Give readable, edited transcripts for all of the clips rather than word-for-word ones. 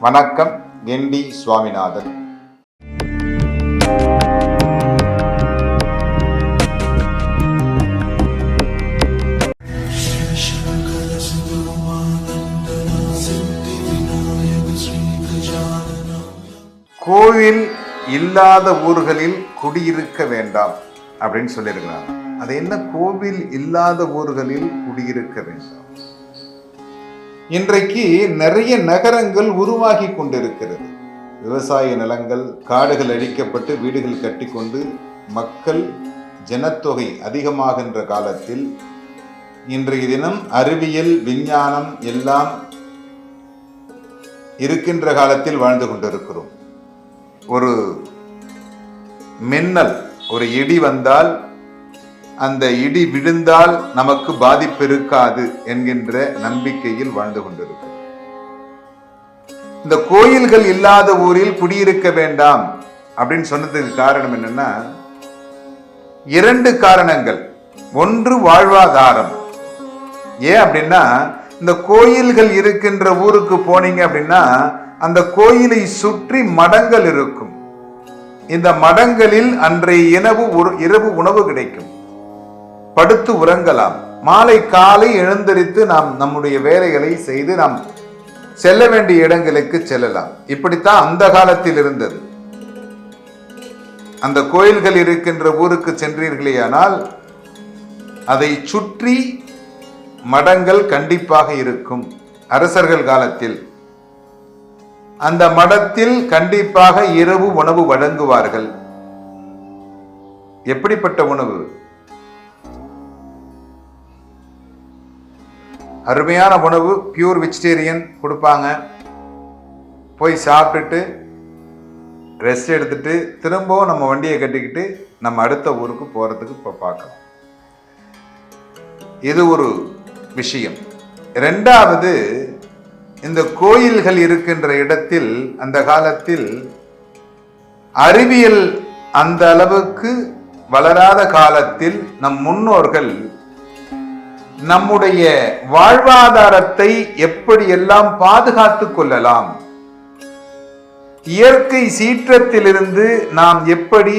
வணக்கம். என்.டி. சுவாமிநாதன். கோவில் இல்லாத ஊர்களில் குடியிருக்க வேண்டாம் அப்படின்னு சொல்லியிருக்கிறாங்க. அது என்ன, கோவில் இல்லாத ஊர்களில் குடியிருக்க வேண்டாம்? இன்றைக்கு நிறைய நகரங்கள் உருவாகி கொண்டிருக்கிறது. விவசாய நிலங்கள், காடுகள் அழிக்கப்பட்டு வீடுகள் கட்டிக்கொண்டு மக்கள் ஜனத்தொகை அதிகமாகின்ற காலத்தில், இன்றைய தினம் அறிவியல் விஞ்ஞானம் எல்லாம் இருக்கின்ற காலத்தில் வாழ்ந்து கொண்டிருக்கிறோம். ஒரு மின்னல், ஒரு இடி வந்தால் அந்த இடி விழுந்தால் நமக்கு பாதிப்பு இருக்காது என்கின்ற நம்பிக்கையில் வாழ்ந்து கொண்டிருக்கிறோம். இந்த கோயில்கள் இல்லாத ஊரில் குடியிருக்க வேண்டாம் அப்படின்னு சொன்னதுக்கு காரணம் என்னன்னா, இரண்டு காரணங்கள். ஒன்று வாழ்வாதாரம். ஏன் அப்படின்னா, இந்த கோயில்கள் இருக்கின்ற ஊருக்கு போனீங்க அப்படின்னா அந்த கோயிலை சுற்றி மடங்கள் இருக்கும். இந்த மடங்களில் அன்றைய இரவு உணவு கிடைக்கும். படுத்து உறங்கலாம். மாலை காலை எழுந்தரித்து நாம் நம்முடைய வேலைகளை செய்து நாம் செல்ல வேண்டிய இடங்களுக்கு செல்லலாம். இப்படித்தான் அந்த காலத்தில் இருந்தது. அந்த கோயில்கள் இருக்கின்ற ஊருக்கு சென்றீர்களேயானால் அதை சுற்றி மடங்கள் கண்டிப்பாக இருக்கும். அரசர்கள் காலத்தில் அந்த மடத்தில் கண்டிப்பாக இரவு உணவு வழங்குவார்கள். எப்படிப்பட்ட உணவு? அருமையான உணவு, பியூர் வெஜிடேரியன் கொடுப்பாங்க. போய் சாப்பிட்டுட்டு ரெஸ்ட் எடுத்துட்டு திரும்பவும் நம்ம வண்டியை கட்டிக்கிட்டு நம்ம அடுத்த ஊருக்கு போறதுக்கு இப்போ பார்க்கலாம். இது ஒரு விஷயம். இரண்டாவது, இந்த கோயில்கள் இருக்கின்ற இடத்தில் அந்த காலத்தில் அறிவியல் அந்த அளவுக்கு வளராத காலத்தில் நம் முன்னோர்கள் நம்முடைய வாழ்வாதாரத்தை எப்படியெல்லாம் பாதுகாத்து கொள்ளலாம், இயற்கை சீற்றத்திலிருந்து நாம் எப்படி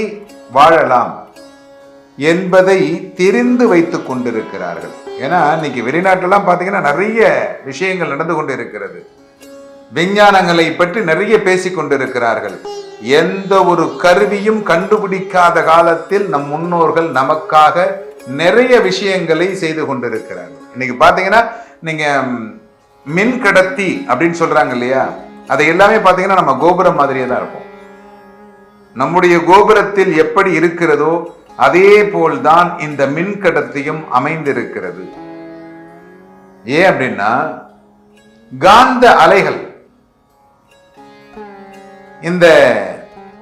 வாழலாம் என்பதை தெரிந்து வைத்துக் கொண்டிருக்கிறார்கள். ஏன்னா இன்னைக்கு வெளிநாட்டெல்லாம் பார்த்தீங்கன்னா நிறைய விஷயங்கள் நடந்து கொண்டு இருக்கிறது. விஞ்ஞானங்களை பற்றி நிறைய பேசிக் கொண்டிருக்கிறார்கள். எந்த ஒரு கருவியும் கண்டுபிடிக்காத காலத்தில் நம் முன்னோர்கள் நமக்காக நிறைய விஷயங்களை செய்து கொண்டிருக்கிறார்கள். இன்னைக்கு பாத்தீங்கன்னா நீங்க மின் கடத்தி அப்படின்னு சொல்றாங்க இல்லையா, அதை எல்லாமே பாத்தீங்கன்னா நம்ம கோபுரம் மாதிரியே தான் இருக்கும். நம்முடைய கோபுரத்தில் எப்படி இருக்கிறதோ அதே போல்தான் இந்த மின் கடத்தியும் அமைந்திருக்கிறது. ஏன் அப்படின்னா, காந்த அலைகள். இந்த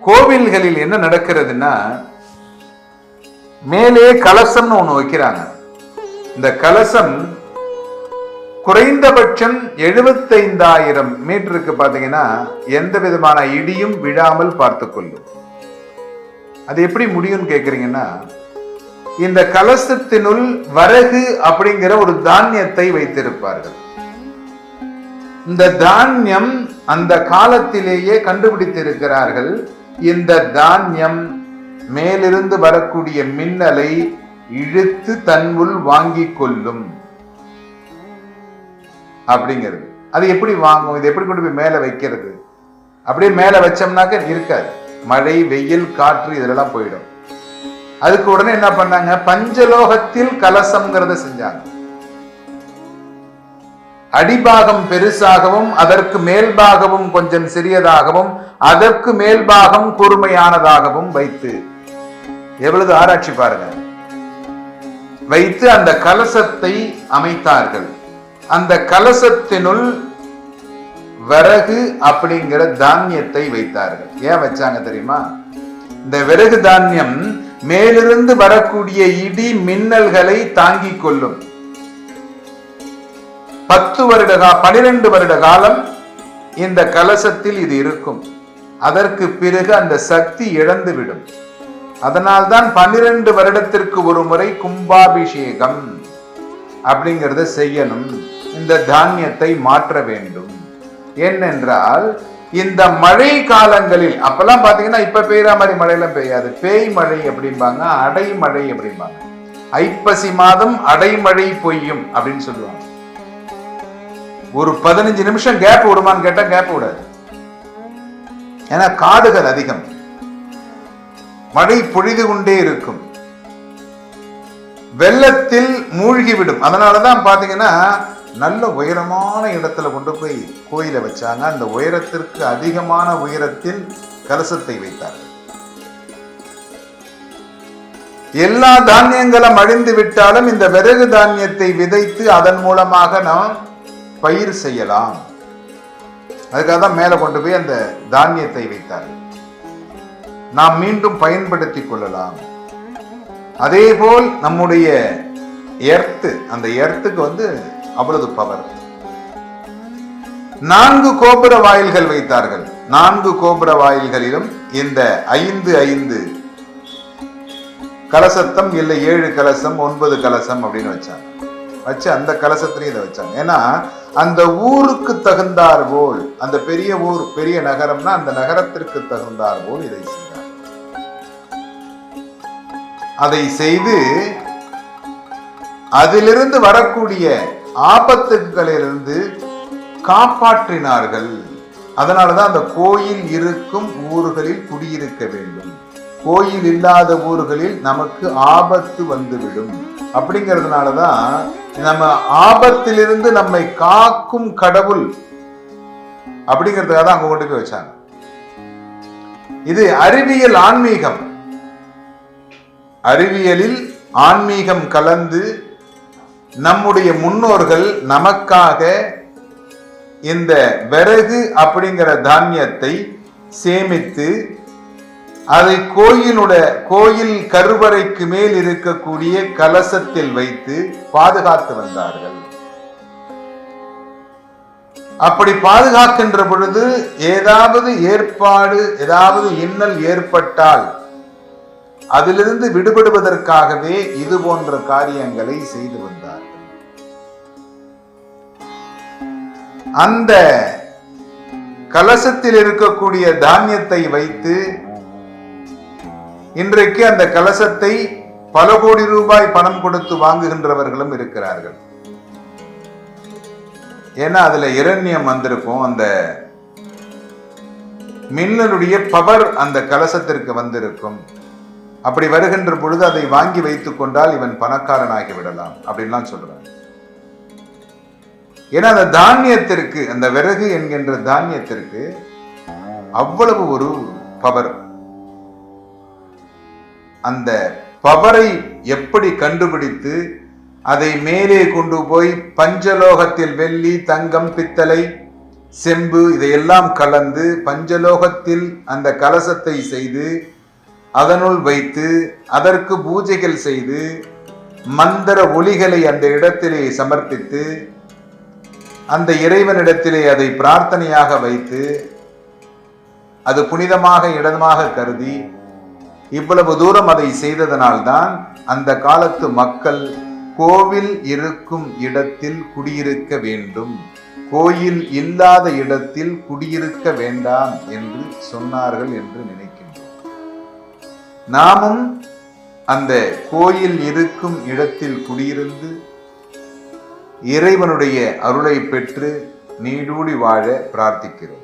கோவில்களில் என்ன நடக்கிறதுன்னா, மேலே கலசம்னு ஒண்ணு வைக்கிறாங்க. இந்த கலசம் குறைந்தபட்சம் 75,000 மீட்டருக்கு பாத்தீங்கன்னா எந்த விதமான இடியும் விழாமல் பார்த்து கொள்ளும். அது எப்படி முடியும்னு கேக்குறீங்கன்னா, இந்த கலசத்தினுள் வரகு அப்படிங்கிற ஒரு தானியத்தை வைத்திருப்பார்கள். இந்த தானியம் அந்த காலத்திலேயே கண்டுபிடித்திருக்கிறார்கள். இந்த தானியம் மேலிருந்து வரக்கூடிய மின்னலை இழுத்து தன்னுள் வாங்கி கொள்ளும் அப்படிங்கிறது. அது எப்படி வாங்கும்? இது எப்படி கொண்டு போய் மேல வைக்கிறது? அப்படியே மேல வச்சோம்னாக்க இருக்காது. மழை, வெயில், காற்று இதெல்லாம் போயிடும். அதுக்கு உடனே என்ன பண்ணாங்க, பஞ்சலோகத்தில் கலசம்ங்கிறத செஞ்சாங்க. அடிபாகம் பெருசாகவும் அதற்கு மேல்பாகமும் கொஞ்சம் சிறியதாகவும் அதற்கு மேல்பாகம் கூர்மையானதாகவும் வைத்து, எவ்வளவு ஆராய்ச்சி பாருங்க, வைத்து அந்த கலசத்தை அமைத்தார்கள். அந்த கலசத்தினுள் விறகு அப்படிங்கிற தானியத்தை வைத்தார்கள். ஏன் வச்சாங்க தெரியுமா? இந்த விறகு தானியம் மேலிருந்து வரக்கூடிய இடி மின்னல்களை தாங்கிக் கொள்ளும். 12 வருட காலம் இந்த கலசத்தில் இது இருக்கும். அதற்கு பிறகு அந்த சக்தி இழந்துவிடும். அதனால்தான் 12 வருடத்திற்கு ஒரு முறை கும்பாபிஷேகம் அப்படிங்கிறத செய்யணும். இந்த தானியத்தை மாற்ற வேண்டும். ஏனென்றால் இந்த மழை காலங்களில் அப்பெல்லாம் பாத்தீங்கன்னா இப்ப பெய்யற மாதிரி மழையெல்லாம் பெய்யாது. பேய் மழை அப்படிம்பாங்க, அடைமழை அப்படிம்பாங்க. ஐப்பசி மாதம் அடைமழை பொய்யும் அப்படின்னு சொல்லுவாங்க. ஒரு 15 நிமிஷம் கேப் விடுமான்னு கேட்டா கேப் விடாது. ஏன்னா காடுகள் அதிகம், மழை பொழிது கொண்டே இருக்கும், வெள்ளத்தில் மூழ்கிவிடும். அதனாலதான் பாத்தீங்கன்னா நல்ல உயரமான இடத்துல கொண்டு போய் கோயிலை வச்சாங்க. அந்த உயரத்திற்கு அதிகமான உயரத்தில் கலசத்தை வைத்தார்கள். எல்லா தானியங்களும் அழிந்து விட்டாலும் இந்த விறகு தானியத்தை விதைத்து அதன் மூலமாக நாம் பயிர் செய்யலாம். அதுக்காக தான் மேல கொண்டு போய் அந்த தானியத்தை வைத்தார்கள். நாம் மீண்டும் பயன்படுத்திக் கொள்ளலாம். அதே போல் நம்முடைய எர்த்து, அந்த எர்த்துக்கு அவ்வளவு பவர். 4 கோபுர வாயில்கள் வைத்தார்கள். 4 கோபுர வாயில்களிலும் இந்த 5 கலசத்தம் இல்லை 7 கலசம் 9 கலசம் அப்படின்னு வச்சாங்க. வச்சு அந்த கலசத்திலையும் இதை வச்சாங்க. ஏன்னா அந்த ஊருக்கு தகுந்தார் போல், அந்த பெரிய ஊர் பெரிய நகரம்னா அந்த நகரத்திற்கு தகுந்தார் போல் இதை செய்தார். அதை செய்து அதிலிருந்து வரக்கூடிய ஆபத்துகளிலிருந்து காப்பாற்றினார்கள். அதனாலதான் அந்த கோயில் இருக்கும் ஊர்களில் குடியிருக்க வேண்டும். கோயில் இல்லாத ஊர்களில் நமக்கு ஆபத்து வந்துவிடும். அப்படிங்கிறதுனாலதான் நம்ம ஆபத்திலிருந்து நம்மை காக்கும் கடவுள் அப்படிங்கிறதுக்காக தான் அங்க கொண்டு போய் வச்சாங்க. இது அறிவியல் ஆன்மீகம். அறிவியலில் ஆன்மீகம் கலந்து நம்முடைய முன்னோர்கள் நமக்காக இந்த விறகு அப்படிங்கிற தானியத்தை சேமித்து அதை கோயில் கருவறைக்கு மேல் இருக்கக்கூடிய கலசத்தில் வைத்து பாதுகாத்து வந்தார்கள். அப்படி பாதுகாக்கின்ற பொழுது ஏதாவது இன்னல் ஏற்பட்டால் அதிலிருந்து விடுபடுவதற்காகவே இது போன்ற காரியங்களை செய்து வந்தார்கள். அந்த கலசத்தில் இருக்கக்கூடிய தானியத்தை வைத்து இன்றைக்கு அந்த கலசத்தை பல கோடி ரூபாய் பணம் கொடுத்து வாங்குகின்றவர்களும் இருக்கிறார்கள். ஏன்னா அதுல இரண்யம் வந்திருக்கும், அந்த மின்னலுடைய பவர் அந்த கலசத்திற்கு வந்திருக்கும். அப்படி வருகின்ற பொழுது அதை வாங்கி வைத்துக் கொண்டால் இவன் பணக்காரனாகி விடலாம் அப்படின்லாம் சொல்றாங்க. ஏன்னா அந்த தானியத்திற்கு, அந்த விறகு என்கின்ற தானியத்திற்கு அவ்வளவு ஒரு பவர். அந்த பவரை எப்படி கண்டுபிடித்து அதை மேலே கொண்டு போய் பஞ்சலோகத்தில் வெள்ளி, தங்கம், பித்தளை, செம்பு இதையெல்லாம் கலந்து பஞ்சலோகத்தில் அந்த கலசத்தை செய்து அதனுள் வைத்து அதற்கு பூஜைகள் செய்து மந்திர ஒலிகளை அந்த இடத்திலே சமர்ப்பித்து அந்த இறைவனிடத்திலே அதை பிரார்த்தனையாக வைத்து அது புனிதமாக இடமாக கருதி இவ்வளவு தூரம் அதை செய்ததனால்தான் அந்த காலத்து மக்கள் கோவில் இருக்கும் இடத்தில் குடியிருக்க வேண்டும், கோயில் இல்லாத இடத்தில் குடியிருக்க வேண்டாம் என்று சொன்னார்கள் என்று நினைக்கின்றோம். நாமும் அந்த கோயில் இருக்கும் இடத்தில் குடியிருந்து இறைவனுடைய அருளை பெற்று நீடூடி வாழ பிரார்த்திக்கிறோம்.